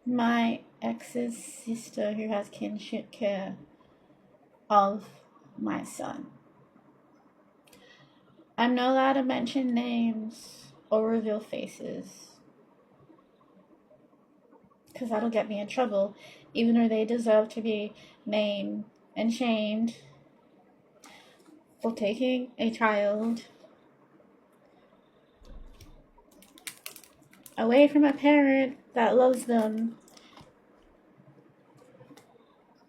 my ex's sister who has kinship care of my son. I'm not allowed to mention names or reveal faces because that'll get me in trouble, even though they deserve to be named and shamed for taking a child away from a parent that loves them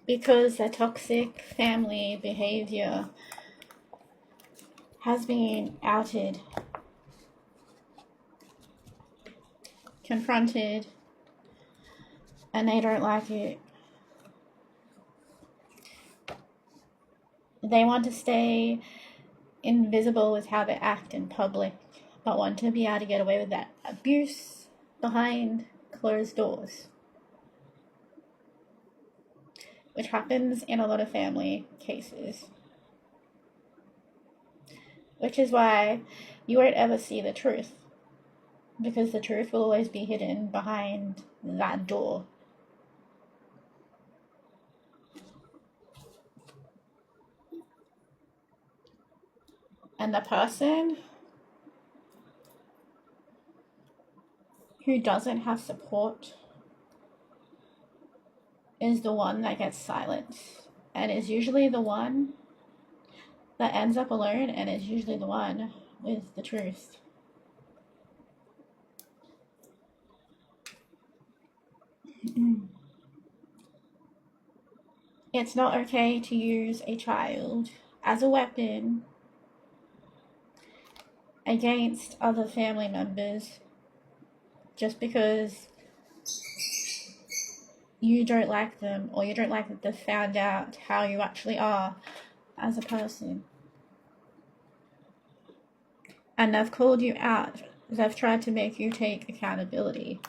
because their toxic family behavior has been outed, confronted, and they don't like it. They want to stay invisible with how they act in public, but want to be able to get away with that abuse behind closed doors, which happens in a lot of family cases. Which is why you won't ever see the truth, because the truth will always be hidden behind that door. And the person who doesn't have support is the one that gets silenced, and is usually the one that ends up alone, and is usually the one with the truth. It's not okay to use a child as a weapon against other family members just because you don't like them, or you don't like that they've found out how you actually are as a person. And they've called you out. They've tried to make you take accountability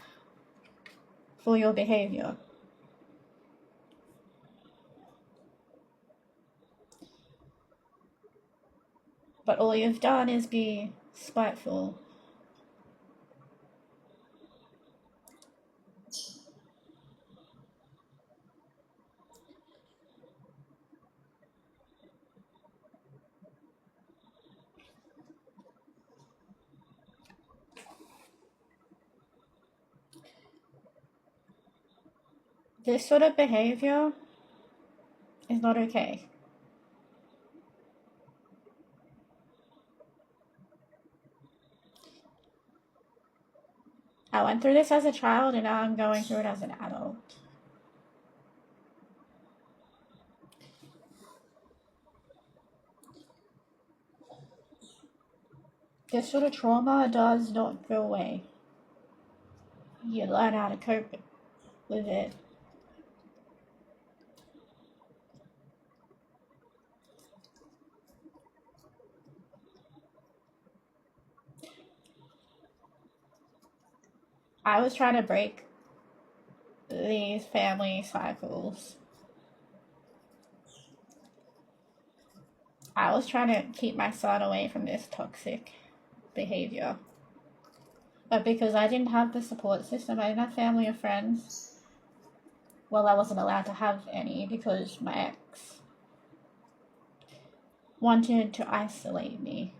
for your behavior. But all you've done is be spiteful. This sort of behavior is not okay. I went through this as a child, and now I'm going through it as an adult. This sort of trauma does not go away. You learn how to cope with it. I was trying to break these family cycles. I was trying to keep my son away from this toxic behavior. But because I didn't have the support system, I didn't have family or friends, well, I wasn't allowed to have any because my ex wanted to isolate me.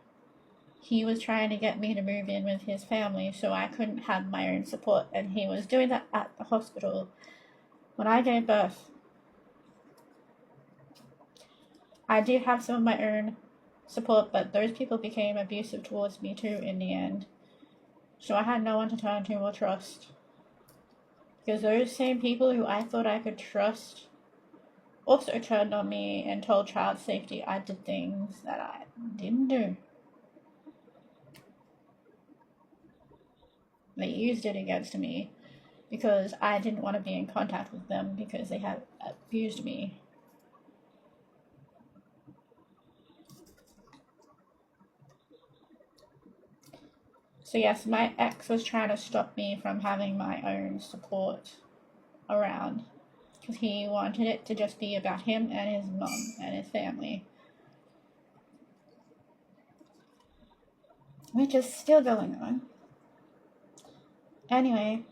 He was trying to get me to move in with his family so I couldn't have my own support, and he was doing that at the hospital when I gave birth. I did have some of my own support, but those people became abusive towards me too in the end. So I had no one to turn to or trust. Because those same people who I thought I could trust also turned on me and told child safety I did things that I didn't do. They used it against me because I didn't want to be in contact with them because they had abused me. So yes, my ex was trying to stop me from having my own support around because he wanted it to just be about him and his mom and his family, which is still going on. Anyway,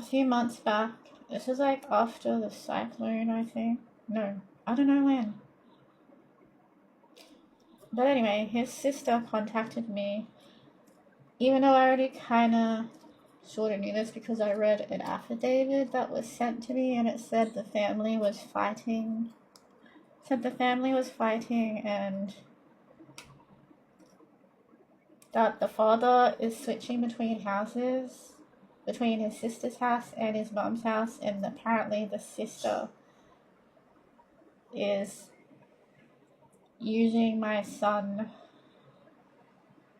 a few months back. This was like after the cyclone, I think. No, I don't know when. But anyway, his sister contacted me, even though I already kind of sort of knew this because I read an affidavit that was sent to me, and it said the family was fighting. And that the father is switching between houses, between his sister's house and his mom's house, and apparently the sister is using my son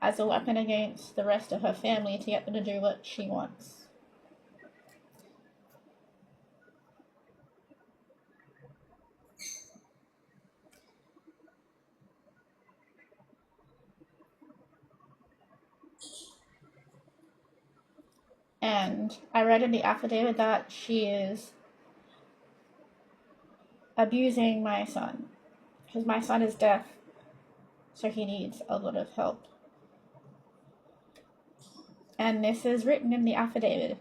as a weapon against the rest of her family to get them to do what she wants. And I read in the affidavit that she is abusing my son because my son is deaf, so he needs a lot of help. And this is written in the affidavit.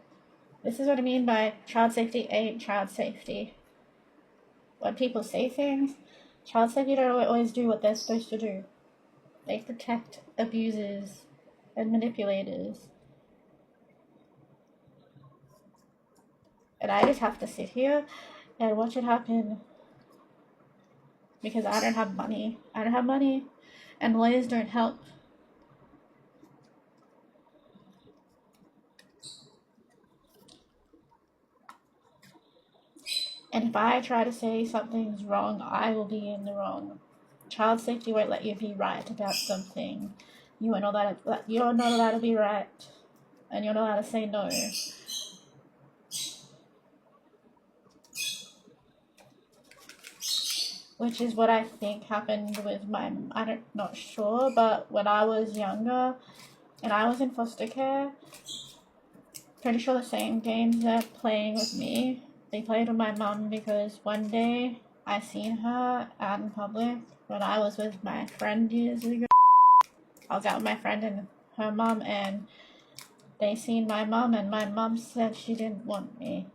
This is what I mean by child safety ain't child safety. When people say things, child safety don't always do what they're supposed to do. They protect abusers and manipulators. And I just have to sit here and watch it happen because I don't have money. And lawyers don't help. And if I try to say something's wrong, I will be in the wrong. Child safety won't let you be right about something. You're not allowed to be right, and you're not allowed to say no. Which is what I think happened with not sure, but when I was younger and I was in foster care, pretty sure the same games they're playing with me, they played with my mum, because one day I seen her out in public when I was with my friend years ago. I was out with my friend and her mum, and they seen my mum, and my mum said she didn't want me.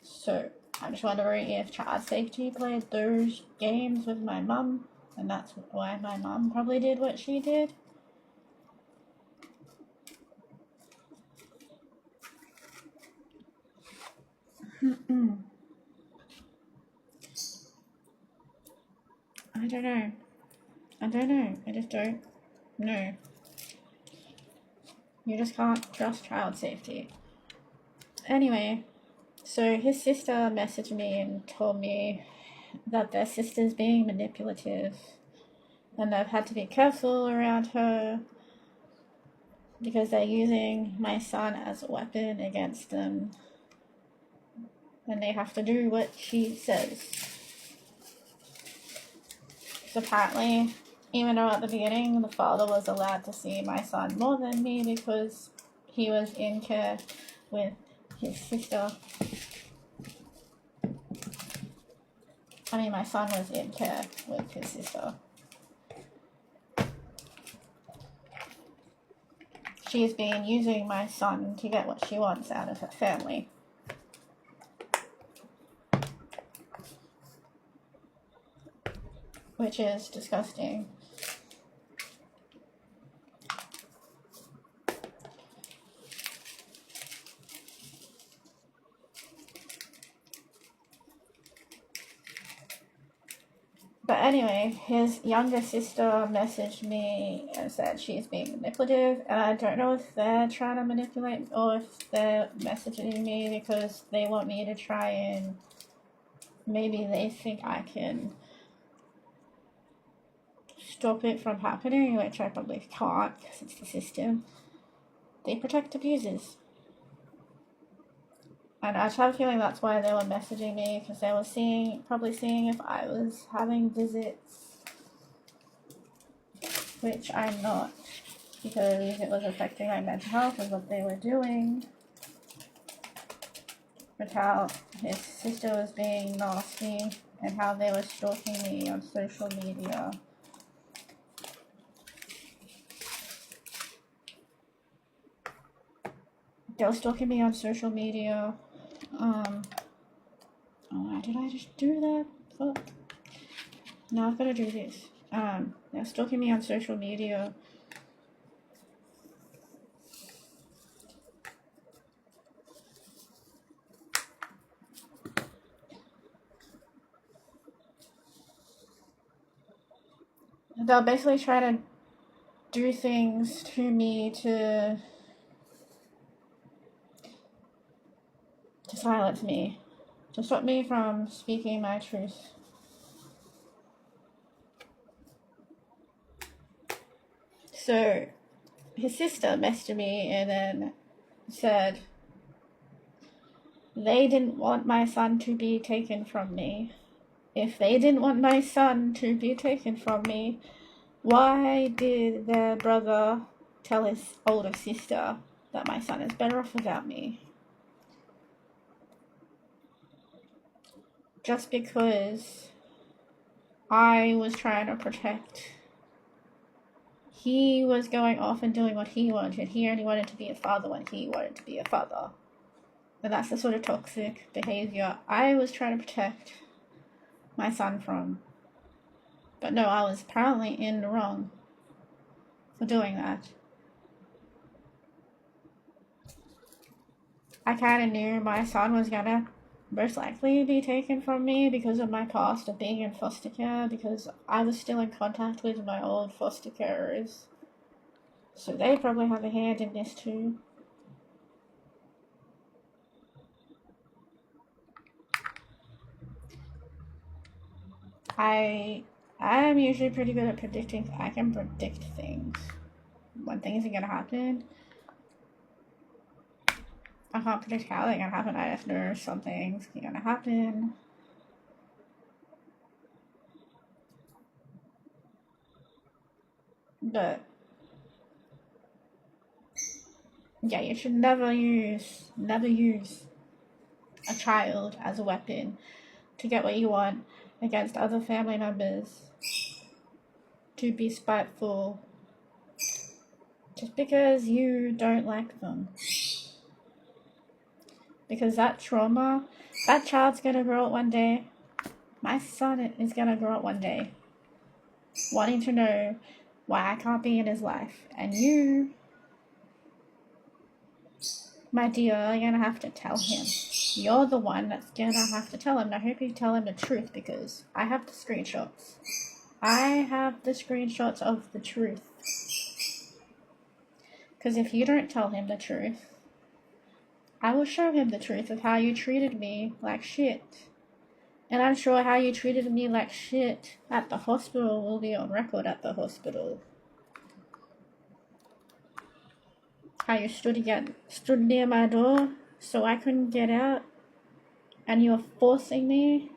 So I'm just wondering if child safety played those games with my mum, and that's why my mum probably did what she did. I don't know. I just don't know. You just can't trust child safety. Anyway, so his sister messaged me and told me that their sister's being manipulative and they've had to be careful around her because they're using my son as a weapon against them, and they have to do what she says. So apparently, even though at the beginning the father was allowed to see my son more than me because he was in care with his sister. My son was in care with his sister. She's been using my son to get what she wants out of her family. Which is disgusting. But anyway, his younger sister messaged me and said she's being manipulative, and I don't know if they're trying to manipulate or if they're messaging me because they want me to try and maybe they think I can stop it from happening, which I probably can't because it's the system. They protect abusers. And I just have a feeling that's why they were messaging me, because they were probably seeing if I was having visits, which I'm not, because it was affecting my mental health is what they were doing. But how his sister was being nasty and how they were stalking me on social media. They were stalking me on social media. Oh, did I just do that? Fuck. No, I've got to do this. They're stalking me on social media. They'll basically try to do things to me to silence me, to stop me from speaking my truth. So his sister messaged me and then said they didn't want my son to be taken from me. If they didn't want my son to be taken from me, why did their brother tell his older sister that my son is better off without me? Just because I was trying to protect. He was going off and doing what he wanted. He only wanted to be a father when he wanted to be a father. And that's the sort of toxic behavior I was trying to protect my son from. But no, I was apparently in the wrong for doing that. I kind of knew my son was gonna most likely be taken from me because of my past of being in foster care, because I was still in contact with my old foster carers. So they probably have a hand in this too. I am usually pretty good at predicting. I can predict things. When things are gonna happen. I can't predict how they're gonna happen. I just know something's gonna happen. But yeah, you should never use a child as a weapon to get what you want against other family members, to be spiteful just because you don't like them. Because that trauma, that child's gonna grow up one day. My son is gonna grow up one day wanting to know why I can't be in his life. And you, my dear, are gonna have to tell him. You're the one that's gonna have to tell him. And I hope you tell him the truth, because I have the screenshots. I have the screenshots of the truth. Because if you don't tell him the truth, I will show him the truth of how you treated me like shit. And I'm sure how you treated me like shit at the hospital will be on record at the hospital. How you stood near my door so I couldn't get out, and you were forcing me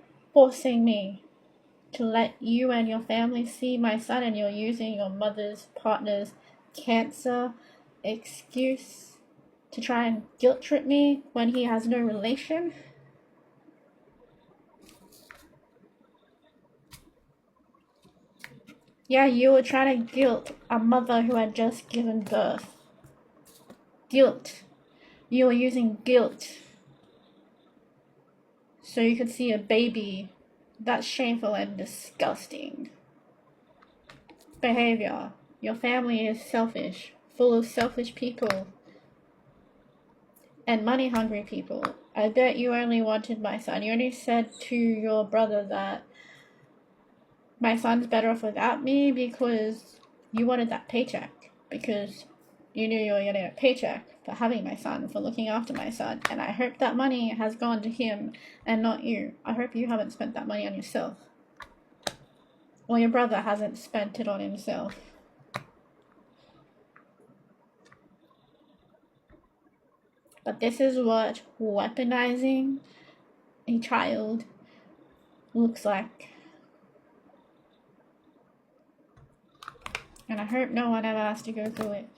to let you and your family see my son, and you're using your mother's partner's cancer excuse to try and guilt trip me when he has no relation. Yeah, you were trying to guilt a mother who had just given birth. Guilt. You were using guilt so you could see a baby. That's shameful and disgusting behavior. Your family is selfish, full of selfish people and money-hungry people. I bet you only wanted my son. You only said to your brother that my son's better off without me because you wanted that paycheck. Because you knew you were getting a paycheck for having my son, for looking after my son. And I hope that money has gone to him and not you. I hope you haven't spent that money on yourself. Or your brother hasn't spent it on himself. But this is what weaponizing a child looks like. And I hope no one ever has to go through it.